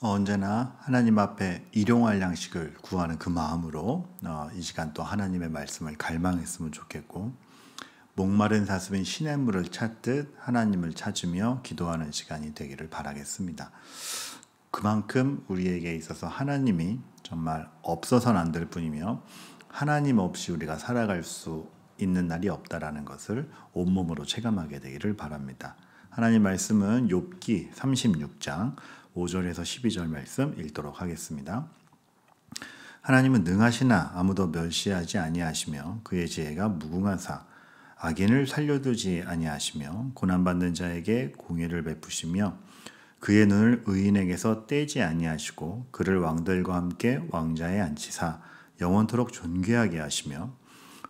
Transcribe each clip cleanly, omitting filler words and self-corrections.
언제나 하나님 앞에 일용할 양식을 구하는 그 마음으로 이 시간 또 하나님의 말씀을 갈망했으면 좋겠고, 목마른 사슴이 시냇물을 찾듯 하나님을 찾으며 기도하는 시간이 되기를 바라겠습니다. 그만큼 우리에게 있어서 하나님이 정말 없어서는 안 될 뿐이며, 하나님 없이 우리가 살아갈 수 있는 날이 없다라는 것을 온몸으로 체감하게 되기를 바랍니다. 하나님 말씀은 욥기 36장 5절에서 12절 말씀 읽도록 하겠습니다. 하나님은 능하시나 아무도 멸시하지 아니하시며 그의 지혜가 무궁하사 악인을 살려두지 아니하시며 고난받는 자에게 공의를 베푸시며 그의 눈을 의인에게서 떼지 아니하시고 그를 왕들과 함께 왕자에 앉히사 영원토록 존귀하게 하시며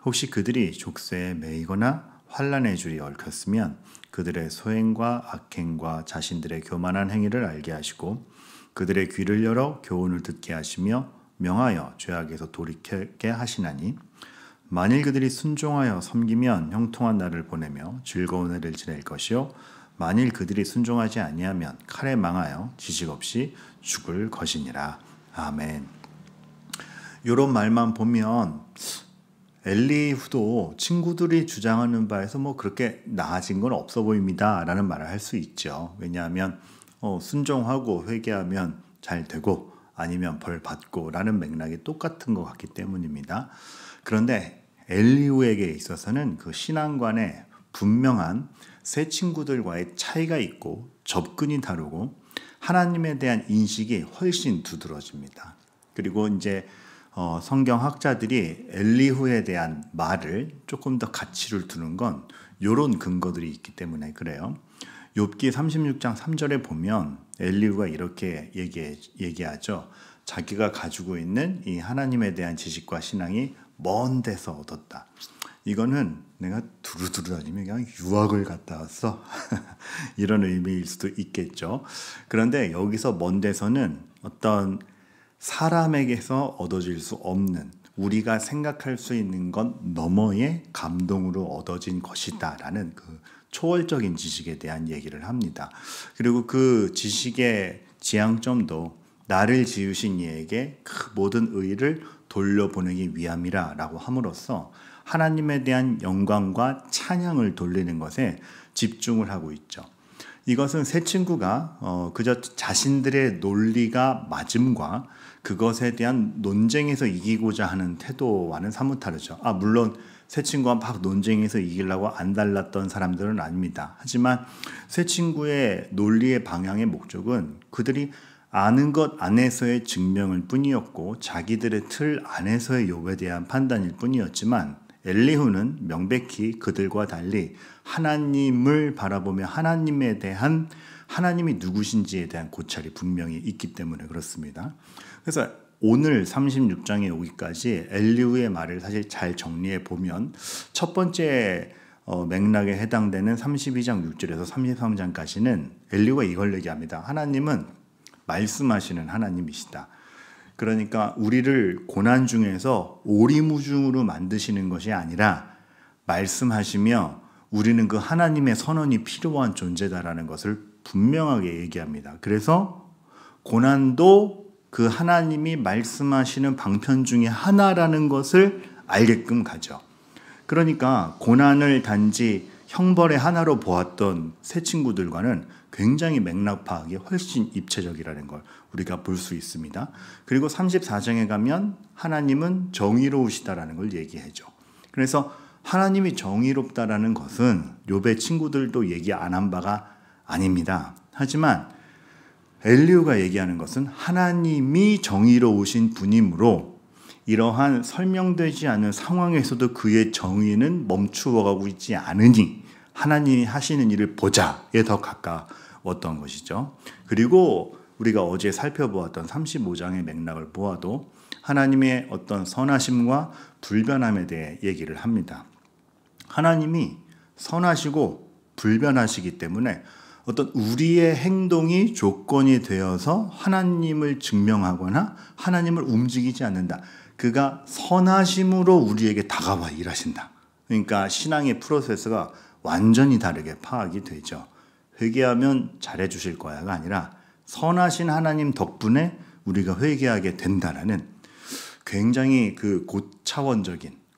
혹시 그들이 족쇄에 매이거나 환난의 줄이 얽혔으면 그들의 소행과 악행과 자신들의 교만한 행위를 알게 하시고 그들의 귀를 열어 교훈을 듣게 하시며 명하여 죄악에서 돌이키게 하시나니 만일 그들이 순종하여 섬기면 형통한 날을 보내며 즐거운 해를 지낼 것이요 만일 그들이 순종하지 아니하면 칼에 망하여 지식 없이 죽을 것이니라. 아멘. 이런 말만 보면 엘리후도 친구들이 주장하는 바에서 그렇게 나아진 건 없어 보입니다 라는 말을 할 수 있죠. 왜냐하면 순종하고 회개하면 잘 되고 아니면 벌 받고 라는 맥락이 똑같은 것 같기 때문입니다. 그런데 엘리후에게 있어서는 그 신앙관에 분명한 새 친구들과의 차이가 있고 접근이 다르고 하나님에 대한 인식이 훨씬 두드러집니다. 그리고 이제 성경학자들이 엘리후에 대한 말을 조금 더 가치를 두는 건 이런 근거들이 있기 때문에 그래요. 욥기 36장 3절에 보면 엘리후가 이렇게 얘기하죠. 자기가 가지고 있는 이 하나님에 대한 지식과 신앙이 먼 데서 얻었다. 이거는 내가 두루두루 다니면 그냥 유학을 갔다 왔어. 이런 의미일 수도 있겠죠. 그런데 여기서 먼 데서는 어떤 사람에게서 얻어질 수 없는 우리가 생각할 수 있는 것 너머의 감동으로 얻어진 것이다 라는 그 초월적인 지식에 대한 얘기를 합니다. 그리고 그 지식의 지향점도 나를 지으신 이에게 그 모든 의의를 돌려보내기 위함이라 라고 함으로써 하나님에 대한 영광과 찬양을 돌리는 것에 집중을 하고 있죠. 이것은 새 친구가 그저 자신들의 논리가 맞음과 그것에 대한 논쟁에서 이기고자 하는 태도와는 사뭇 다르죠. 물론 새 친구와 막 논쟁에서 이기려고 안 달랐던 사람들은 아닙니다. 하지만 새 친구의 논리의 방향의 목적은 그들이 아는 것 안에서의 증명일 뿐이었고 자기들의 틀 안에서의 욥에 대한 판단일 뿐이었지만 엘리후는 명백히 그들과 달리 하나님을 바라보며 하나님에 대한 하나님이 누구신지에 대한 고찰이 분명히 있기 때문에 그렇습니다. 그래서 오늘 36장에 오기까지 엘리후의 말을 사실 잘 정리해 보면 첫 번째 맥락에 해당되는 32장 6절에서 33장까지는 엘리후가 이걸 얘기합니다. 하나님은 말씀하시는 하나님이시다. 그러니까 우리를 고난 중에서 오리무중으로 만드시는 것이 아니라 말씀하시며 우리는 그 하나님의 선언이 필요한 존재다라는 것을 분명하게 얘기합니다. 그래서 고난도 그 하나님이 말씀하시는 방편 중에 하나라는 것을 알게끔 가죠. 그러니까 고난을 단지 형벌의 하나로 보았던 새 친구들과는 굉장히 맥락 파악이 훨씬 입체적이라는 걸 우리가 볼 수 있습니다. 그리고 34장에 가면 하나님은 정의로우시다라는 걸 얘기해줘. 그래서 하나님이 정의롭다라는 것은 욥의 친구들도 얘기 안 한 바가 아닙니다. 하지만 엘리후가 얘기하는 것은 하나님이 정의로우신 분이므로 이러한 설명되지 않은 상황에서도 그의 정의는 멈추어가고 있지 않으니 하나님이 하시는 일을 보자에 더 가까웠던 것이죠. 그리고 우리가 어제 살펴보았던 35장의 맥락을 보아도 하나님의 어떤 선하심과 불변함에 대해 얘기를 합니다. 하나님이 선하시고 불변하시기 때문에 어떤 우리의 행동이 조건이 되어서 하나님을 증명하거나 하나님을 움직이지 않는다. 그가 선하심으로 우리에게 다가와 일하신다. 그러니까 신앙의 프로세스가 완전히 다르게 파악이 되죠. 회개하면 잘해 주실 거야가 아니라 선하신 하나님 덕분에 우리가 회개하게 된다라는 굉장히 그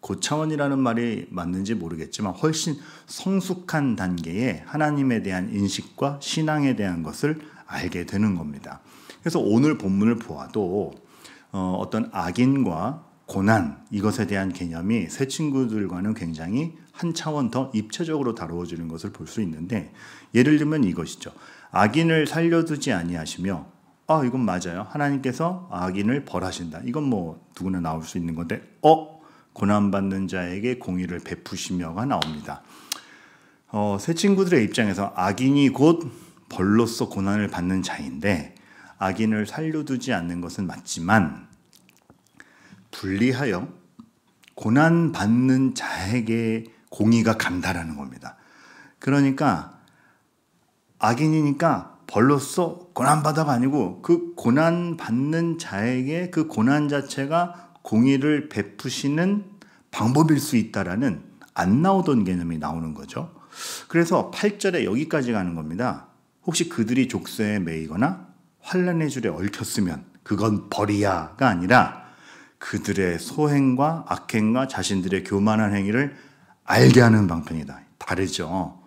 고차원이라는 말이 맞는지 모르겠지만 훨씬 성숙한 단계의 하나님에 대한 인식과 신앙에 대한 것을 알게 되는 겁니다. 그래서 오늘 본문을 보아도 어떤 악인과 고난, 이것에 대한 개념이 새 친구들과는 굉장히 한 차원 더 입체적으로 다루어지는 것을 볼 수 있는데, 예를 들면 이것이죠. 악인을 살려두지 아니하시며, 이건 맞아요. 하나님께서 악인을 벌하신다. 이건 뭐 누구나 나올 수 있는 건데, 고난받는 자에게 공의를 베푸시며가 나옵니다. 새 친구들의 입장에서 악인이 곧 벌로서 고난을 받는 자인데, 악인을 살려두지 않는 것은 맞지만 분리하여 고난받는 자에게 공의가 간다라는 겁니다. 그러니까 악인이니까 벌로서 고난받아가 아니고 그 고난받는 자에게 그 고난 자체가 공의를 베푸시는 방법일 수 있다라는 안 나오던 개념이 나오는 거죠. 그래서 8절에 여기까지 가는 겁니다. 혹시 그들이 족쇄에 매이거나 환난의 줄에 얽혔으면 그건 벌이야가 아니라 그들의 소행과 악행과 자신들의 교만한 행위를 알게 하는 방편이다. 다르죠.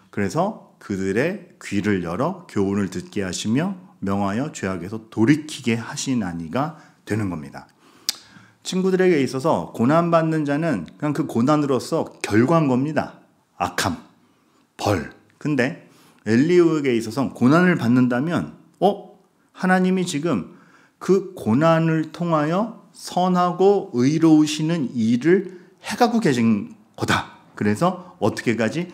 그래서 그들의 귀를 열어 교훈을 듣게 하시며 명하여 죄악에서 돌이키게 하시나니가 되는 겁니다. 친구들에게 있어서 고난받는 자는 그냥 그 고난으로서 결과인 겁니다. 악함, 벌. 근데 엘리후에게 있어서 고난을 받는다면 하나님이 지금 그 고난을 통하여 선하고 의로우시는 일을 해가고 계신 거다. 그래서 어떻게까지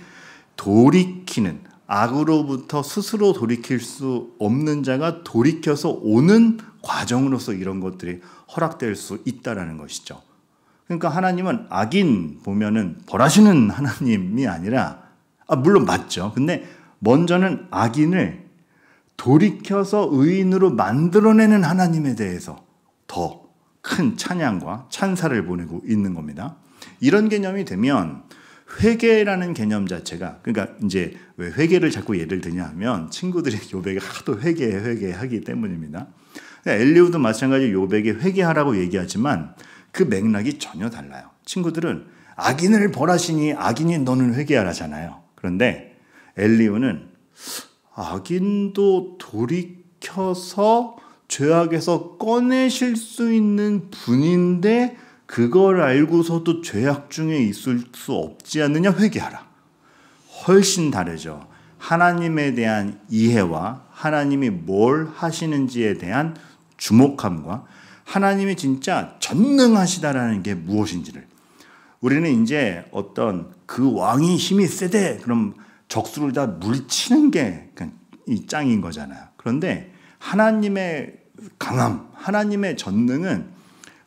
돌이키는, 악으로부터 스스로 돌이킬 수 없는 자가 돌이켜서 오는 과정으로서 이런 것들이 허락될 수 있다라는 것이죠. 그러니까 하나님은 악인 보면은 벌하시는 하나님이 아니라, 물론 맞죠. 근데 먼저는 악인을 돌이켜서 의인으로 만들어내는 하나님에 대해서 더 큰 찬양과 찬사를 보내고 있는 겁니다. 이런 개념이 되면 회개라는 개념 자체가, 그러니까 이제 왜 회개를 자꾸 예를 드냐 하면 친구들이 욥에게 하도 회개하기 때문입니다. 엘리후도 마찬가지로 욥에게 회개하라고 얘기하지만 그 맥락이 전혀 달라요. 친구들은 악인을 벌하시니 악인이 너는 회개하라잖아요. 그런데 엘리후는 악인도 돌이켜서 죄악에서 꺼내실 수 있는 분인데 그걸 알고서도 죄악 중에 있을 수 없지 않느냐, 회개하라. 훨씬 다르죠. 하나님에 대한 이해와 하나님이 뭘 하시는지에 대한 주목함과 하나님이 진짜 전능하시다라는 게 무엇인지를, 우리는 이제 어떤 그 왕이 힘이 세대 그럼 적수를 다 물치는 게 이 짱인 거잖아요. 그런데 하나님의 강함, 하나님의 전능은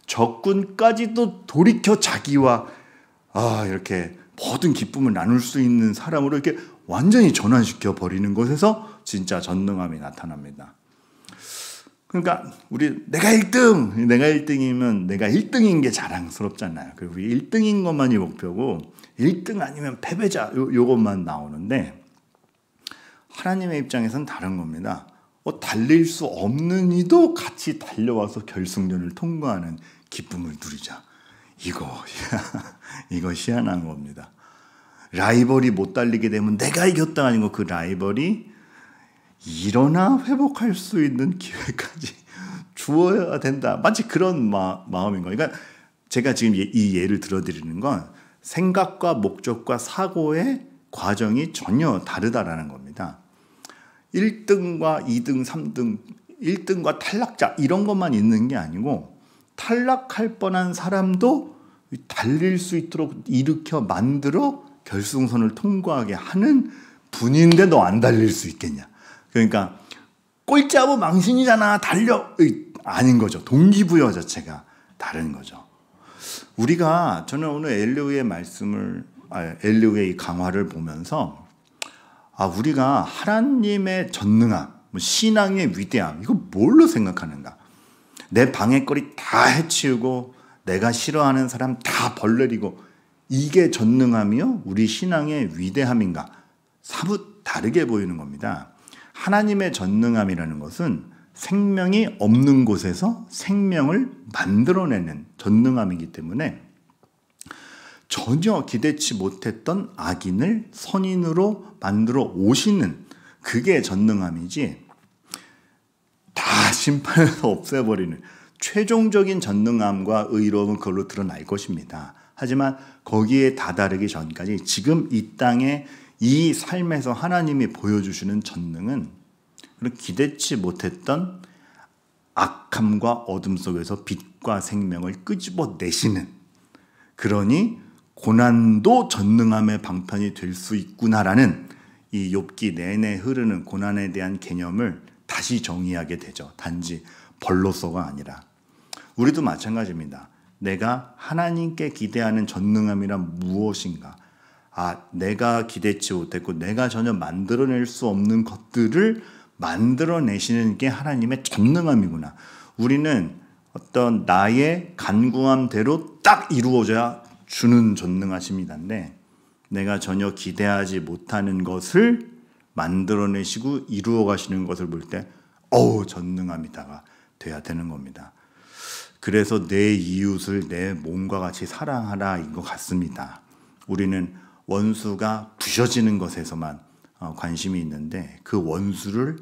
적군까지도 돌이켜 자기와 이렇게 모든 기쁨을 나눌 수 있는 사람으로 이렇게 완전히 전환시켜 버리는 것에서 진짜 전능함이 나타납니다. 그러니까 내가 1등이면 내가 1등인 게 자랑스럽잖아요. 그리고 우리 1등인 것만이 목표고 1등 아니면 패배자 요것만 나오는데, 하나님의 입장에서는 다른 겁니다. 달릴 수 없는 이도 같이 달려와서 결승전을 통과하는 기쁨을 누리자. 이거 희한한 겁니다. 라이벌이 못 달리게 되면 내가 이겼다 아니고 그 라이벌이 일어나 회복할 수 있는 기회까지 주어야 된다. 마치 그런 마음인 거예요. 그러니까 제가 지금 이 예를 들어드리는 건 생각과 목적과 사고의 과정이 전혀 다르다라는 겁니다. 1등과 2등, 3등, 1등과 탈락자 이런 것만 있는 게 아니고 탈락할 뻔한 사람도 달릴 수 있도록 일으켜 만들어 결승선을 통과하게 하는 분인데 너 안 달릴 수 있겠냐. 그러니까 꼴찌하고 망신이잖아, 달려. 아닌 거죠. 동기부여 자체가 다른 거죠. 저는 오늘 엘리후의 이 강화를 보면서 우리가 하나님의 전능함, 신앙의 위대함, 이거 뭘로 생각하는가? 내 방해거리 다 해치우고 내가 싫어하는 사람 다 벌내리고 이게 전능함이요? 우리 신앙의 위대함인가? 사뭇 다르게 보이는 겁니다. 하나님의 전능함이라는 것은 생명이 없는 곳에서 생명을 만들어내는 전능함이기 때문에 전혀 기대치 못했던 악인을 선인으로 만들어 오시는 그게 전능함이지, 다 심판해서 없애버리는 최종적인 전능함과 의로움은 그걸로 드러날 것입니다. 하지만 거기에 다다르기 전까지 지금 이 땅에 이 삶에서 하나님이 보여주시는 전능은 그런 기대치 못했던 악함과 어둠 속에서 빛과 생명을 끄집어내시는, 그러니 고난도 전능함의 방편이 될 수 있구나라는 이 욥기 내내 흐르는 고난에 대한 개념을 다시 정의하게 되죠. 단지 벌로서가 아니라. 우리도 마찬가지입니다. 내가 하나님께 기대하는 전능함이란 무엇인가? 내가 기대치 못했고 내가 전혀 만들어낼 수 없는 것들을 만들어내시는 게 하나님의 전능함이구나. 우리는 어떤 나의 간구함대로 딱 이루어져야 주는 전능하심이란데, 내가 전혀 기대하지 못하는 것을 만들어내시고 이루어 가시는 것을 볼 때 전능함이다가 돼야 되는 겁니다. 그래서 내 이웃을 내 몸과 같이 사랑하라인 것 같습니다. 우리는 원수가 부셔지는 것에서만 관심이 있는데, 그 원수를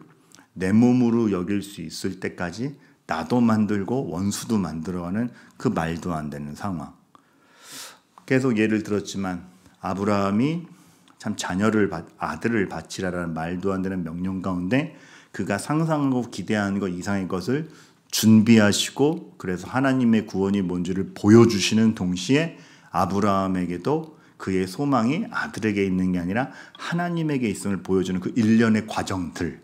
내 몸으로 여길 수 있을 때까지 나도 만들고 원수도 만들어가는 그 말도 안 되는 상황. 계속 예를 들었지만 아브라함이 참 아들을 바치라라는 말도 안 되는 명령 가운데 그가 상상하고 기대하는 것 이상의 것을 준비하시고, 그래서 하나님의 구원이 뭔지를 보여주시는 동시에 아브라함에게도 그의 소망이 아들에게 있는 게 아니라 하나님에게 있음을 보여주는 그 일련의 과정들.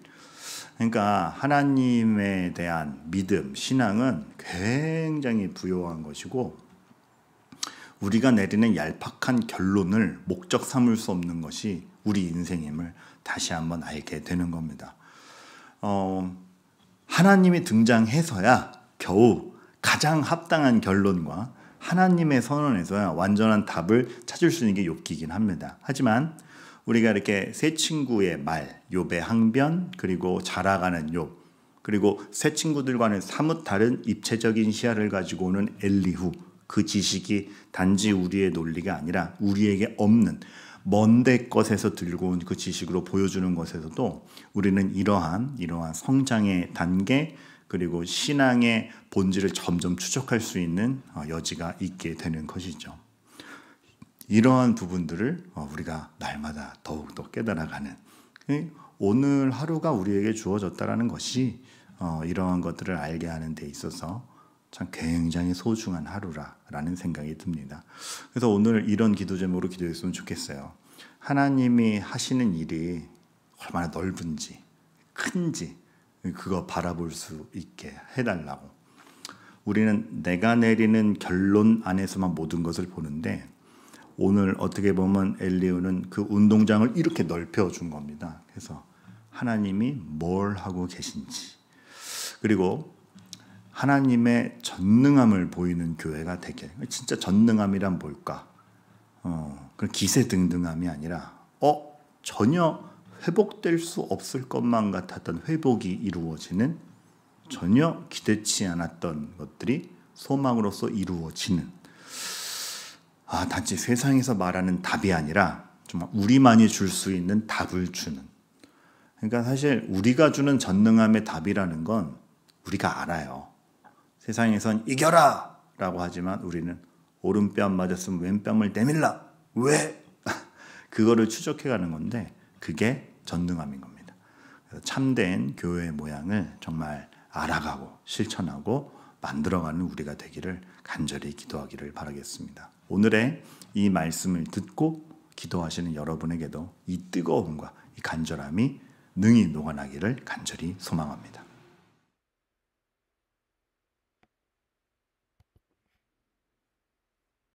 그러니까 하나님에 대한 믿음, 신앙은 굉장히 부요한 것이고, 우리가 내리는 얄팍한 결론을 목적 삼을 수 없는 것이 우리 인생임을 다시 한번 알게 되는 겁니다. 하나님이 등장해서야 겨우 가장 합당한 결론과 하나님의 선언에서야 완전한 답을 찾을 수 있는 게 욥기이긴 합니다. 하지만 우리가 이렇게 세 친구의 말, 욥의 항변, 그리고 자라가는 욥, 그리고 세 친구들과는 사뭇 다른 입체적인 시야를 가지고 오는 엘리후, 그 지식이 단지 우리의 논리가 아니라 우리에게 없는 먼데 것에서 들고 온 그 지식으로 보여주는 것에서도 우리는 이러한 성장의 단계, 그리고 신앙의 본질을 점점 추적할 수 있는 여지가 있게 되는 것이죠. 이러한 부분들을 우리가 날마다 더욱더 깨달아가는, 오늘 하루가 우리에게 주어졌다라는 것이 이러한 것들을 알게 하는 데 있어서 참 굉장히 소중한 하루라는 생각이 듭니다. 그래서 오늘 이런 기도 제목으로 기도했으면 좋겠어요. 하나님이 하시는 일이 얼마나 넓은지, 큰지 그거 바라볼 수 있게 해달라고. 우리는 내가 내리는 결론 안에서만 모든 것을 보는데, 오늘 어떻게 보면 엘리후는 그 운동장을 이렇게 넓혀준 겁니다. 그래서 하나님이 뭘 하고 계신지, 그리고 하나님의 전능함을 보이는 교회가 되게. 진짜 전능함이란 뭘까? 그런 기세등등함이 아니라 전혀 회복될 수 없을 것만 같았던 회복이 이루어지는, 전혀 기대치 않았던 것들이 소망으로서 이루어지는, 단지 세상에서 말하는 답이 아니라 정말 우리만이 줄 수 있는 답을 주는. 그러니까 사실 우리가 주는 전능함의 답이라는 건 우리가 알아요. 세상에선 이겨라! 라고 하지만 우리는 오른뺨 맞았으면 왼뺨을 내밀라! 왜? 그거를 추적해가는 건데, 그게 전능함인 겁니다. 그래서 참된 교회의 모양을 정말 알아가고 실천하고 만들어가는 우리가 되기를 간절히 기도하기를 바라겠습니다. 오늘의 이 말씀을 듣고 기도하시는 여러분에게도 이 뜨거움과 이 간절함이 능히 녹아나기를 간절히 소망합니다.